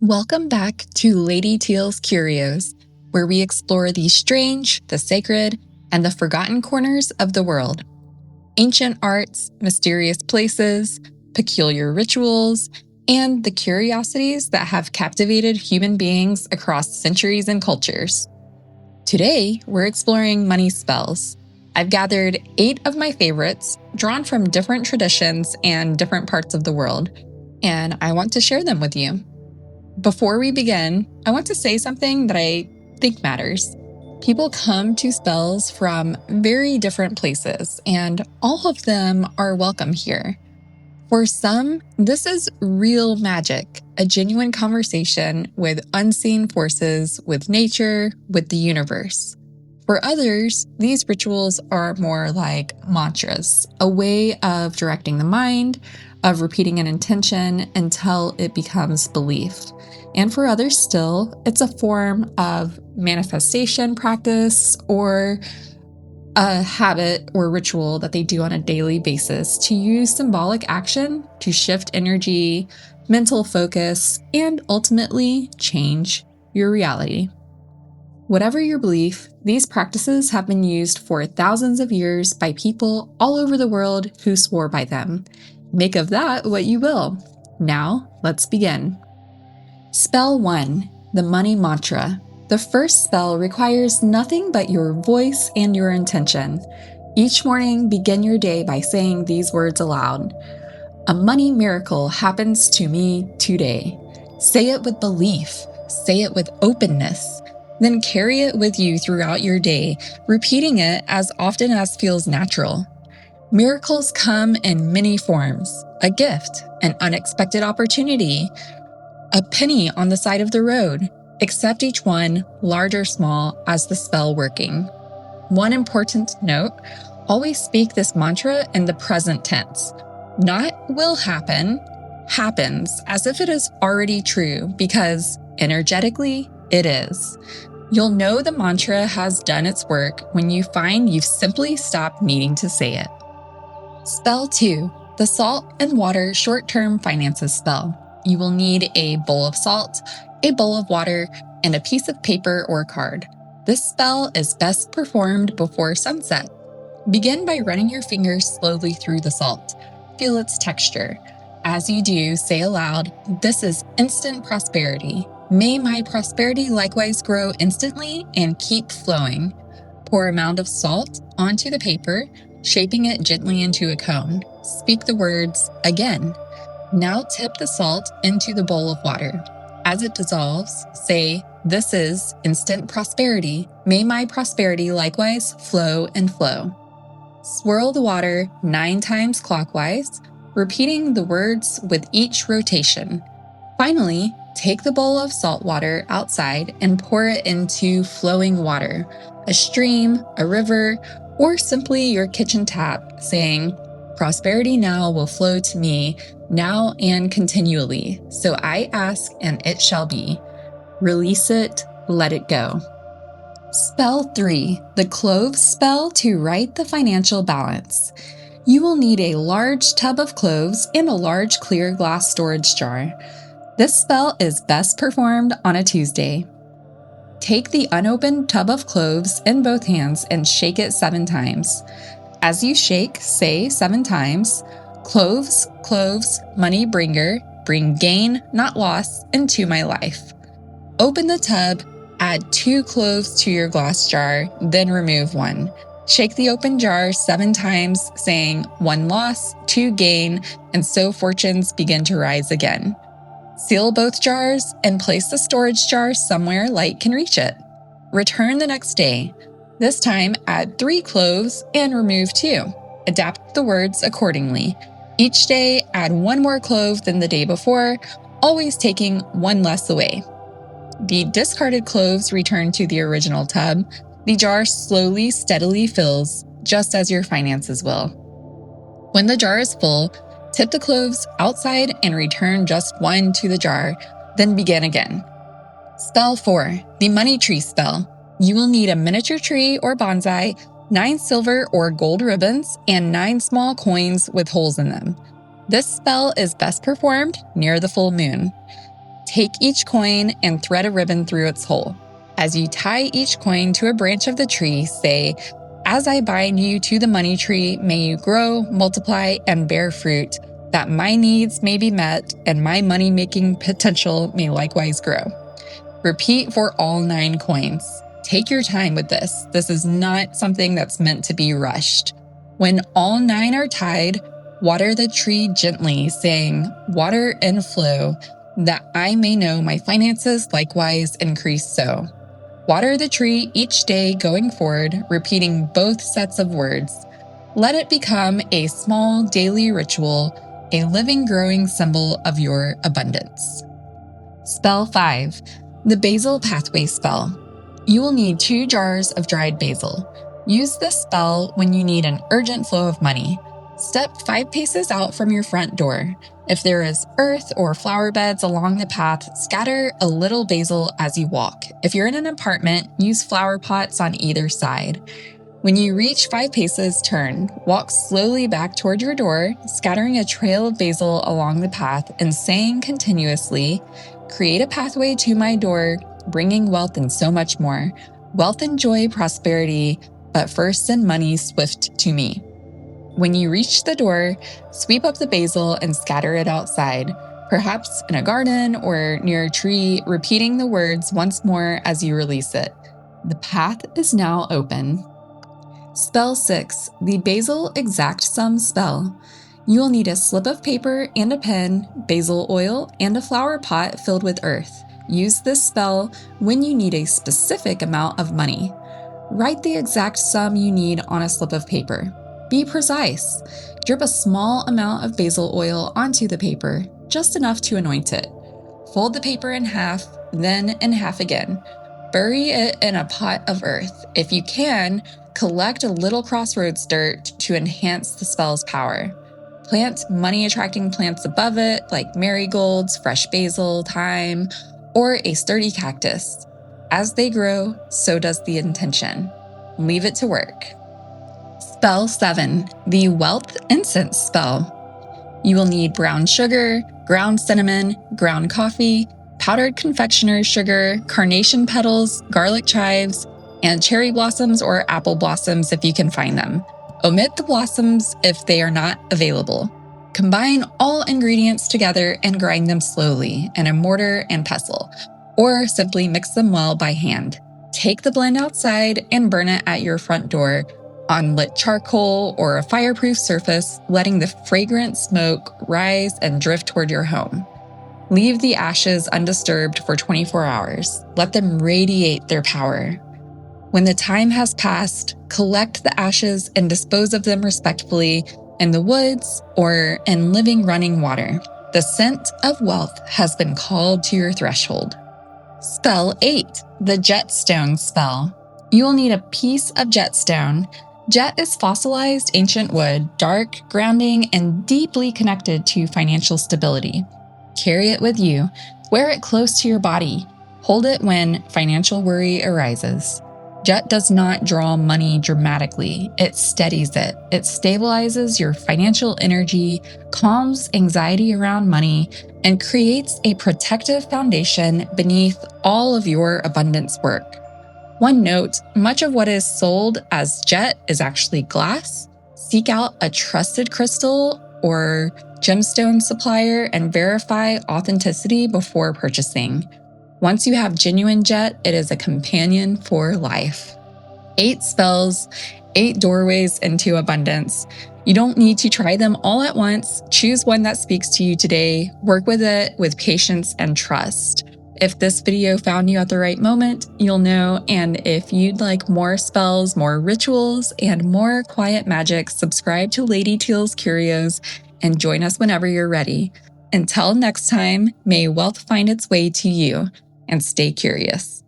Welcome back to Lady Teal's Curios, where we explore the strange, the sacred, and the forgotten corners of the world. Ancient arts, mysterious places, peculiar rituals, and the curiosities that have captivated human beings across centuries and cultures. Today, we're exploring money spells. I've gathered 8 of my favorites, drawn from different traditions and different parts of the world, and I want to share them with you. Before we begin, I want to say something that I think matters. People come to spells from very different places, and all of them are welcome here. For some, this is real magic, a genuine conversation with unseen forces, with nature, with the universe. For others, these rituals are more like mantras, a way of directing the mind, of repeating an intention until it becomes belief. And for others still, it's a form of manifestation practice or a habit or ritual that they do on a daily basis to use symbolic action to shift energy, mental focus, and ultimately change your reality. Whatever your belief, these practices have been used for thousands of years by people all over the world who swore by them. Make of that what you will. Now, let's begin. Spell 1, the Money Mantra. The first spell requires nothing but your voice and your intention. Each morning, begin your day by saying these words aloud. A money miracle happens to me today. Say it with belief. Say it with openness. Then carry it with you throughout your day, repeating it as often as feels natural. Miracles come in many forms: a gift, an unexpected opportunity, a penny on the side of the road. Accept each one, large or small, as the spell working. One important note: always speak this mantra in the present tense. Not will happen, happens, as if it is already true, because energetically, it is. You'll know the mantra has done its work when you find you've simply stopped needing to say it. Spell 2, the Salt and Water Short-Term Finances Spell. You will need a bowl of salt, a bowl of water, and a piece of paper or card. This spell is best performed before sunset. Begin by running your fingers slowly through the salt. Feel its texture. As you do, say aloud, "This is instant prosperity. May my prosperity likewise grow instantly and keep flowing." Pour a mound of salt onto the paper, shaping it gently into a cone. Speak the words again. Now tip the salt into the bowl of water. As it dissolves, say, "This is instant prosperity. May my prosperity likewise flow and flow." Swirl the water 9 times clockwise, repeating the words with each rotation. Finally, take the bowl of salt water outside and pour it into flowing water, a stream, a river, or simply your kitchen tap, saying, "Prosperity now will flow to me, now and continually. So I ask and it shall be." Release it, let it go. Spell 3, the Cloves Spell to Right the Financial Balance. You will need a large tub of cloves and a large clear glass storage jar. This spell is best performed on a Tuesday. Take the unopened tub of cloves in both hands and shake it 7 times. As you shake, say 7 times, "Cloves, cloves, money bringer, bring gain, not loss, into my life." Open the tub, add 2 cloves to your glass jar, then remove 1. Shake the open jar 7 times, saying 1 loss, 2 gain, and so fortunes begin to rise again. Seal both jars and place the storage jar somewhere light can reach it. Return the next day. This time, add 3 cloves and remove 2. Adapt the words accordingly. Each day, add 1 more clove than the day before, always taking 1 less away. The discarded cloves return to the original tub. The jar slowly, steadily fills, just as your finances will. When the jar is full, tip the cloves outside and return just 1 to the jar, then begin again. Spell 4, the Money Tree Spell. You will need a miniature tree or bonsai, 9 silver or gold ribbons, and 9 small coins with holes in them. This spell is best performed near the full moon. Take each coin and thread a ribbon through its hole. As you tie each coin to a branch of the tree, say, "As I bind you to the money tree, may you grow, multiply, and bear fruit, that my needs may be met and my money-making potential may likewise grow." Repeat for all 9 coins. Take your time with this. This is not something that's meant to be rushed. When all 9 are tied, water the tree gently, saying, "Water and flow, that I may know my finances likewise increase so." Water the tree each day going forward, repeating both sets of words. Let it become a small daily ritual, a living, growing symbol of your abundance. Spell 5, the Basil Pathway Spell. You will need 2 jars of dried basil. Use this spell when you need an urgent flow of money. Step 5 paces out from your front door. If there is earth or flower beds along the path, scatter a little basil as you walk. If you're in an apartment, use flower pots on either side. When you reach 5 paces, turn. Walk slowly back toward your door, scattering a trail of basil along the path and saying continuously, "Create a pathway to my door, bringing wealth and so much more. Wealth and joy, prosperity, but first send money swift to me." When you reach the door, sweep up the basil and scatter it outside, perhaps in a garden or near a tree, repeating the words once more as you release it. The path is now open. Spell 6, the Basil Exact Sum Spell. You will need a slip of paper and a pen, basil oil, and a flower pot filled with earth. Use this spell when you need a specific amount of money. Write the exact sum you need on a slip of paper. Be precise. Drip a small amount of basil oil onto the paper, just enough to anoint it. Fold the paper in half, then in half again. Bury it in a pot of earth. If you can, collect a little crossroads dirt to enhance the spell's power. Plant money-attracting plants above it, like marigolds, fresh basil, thyme, or a sturdy cactus. As they grow, so does the intention. Leave it to work. Spell 7, the Wealth Incense Spell. You will need brown sugar, ground cinnamon, ground coffee, powdered confectioner's sugar, carnation petals, garlic chives, and cherry blossoms or apple blossoms if you can find them. Omit the blossoms if they are not available. Combine all ingredients together and grind them slowly in a mortar and pestle, or simply mix them well by hand. Take the blend outside and burn it at your front door on lit charcoal or a fireproof surface, letting the fragrant smoke rise and drift toward your home. Leave the ashes undisturbed for 24 hours. Let them radiate their power. When the time has passed, collect the ashes and dispose of them respectfully in the woods or in living running water. The scent of wealth has been called to your threshold. Spell 8, the Jetstone Spell. You will need a piece of jetstone. Jet is fossilized ancient wood, dark, grounding, and deeply connected to financial stability. Carry it with you. Wear it close to your body. Hold it when financial worry arises. Jet does not draw money dramatically. It steadies it. It stabilizes your financial energy, calms anxiety around money, and creates a protective foundation beneath all of your abundance work. One note, much of what is sold as jet is actually glass. Seek out a trusted crystal or gemstone supplier and verify authenticity before purchasing. Once you have genuine jet, it is a companion for life. 8 spells, 8 doorways into abundance. You don't need to try them all at once. Choose one that speaks to you today. Work with it with patience and trust. If this video found you at the right moment, you'll know. And if you'd like more spells, more rituals, and more quiet magic, subscribe to Lady Teal's Curios and join us whenever you're ready. Until next time, may wealth find its way to you, and stay curious.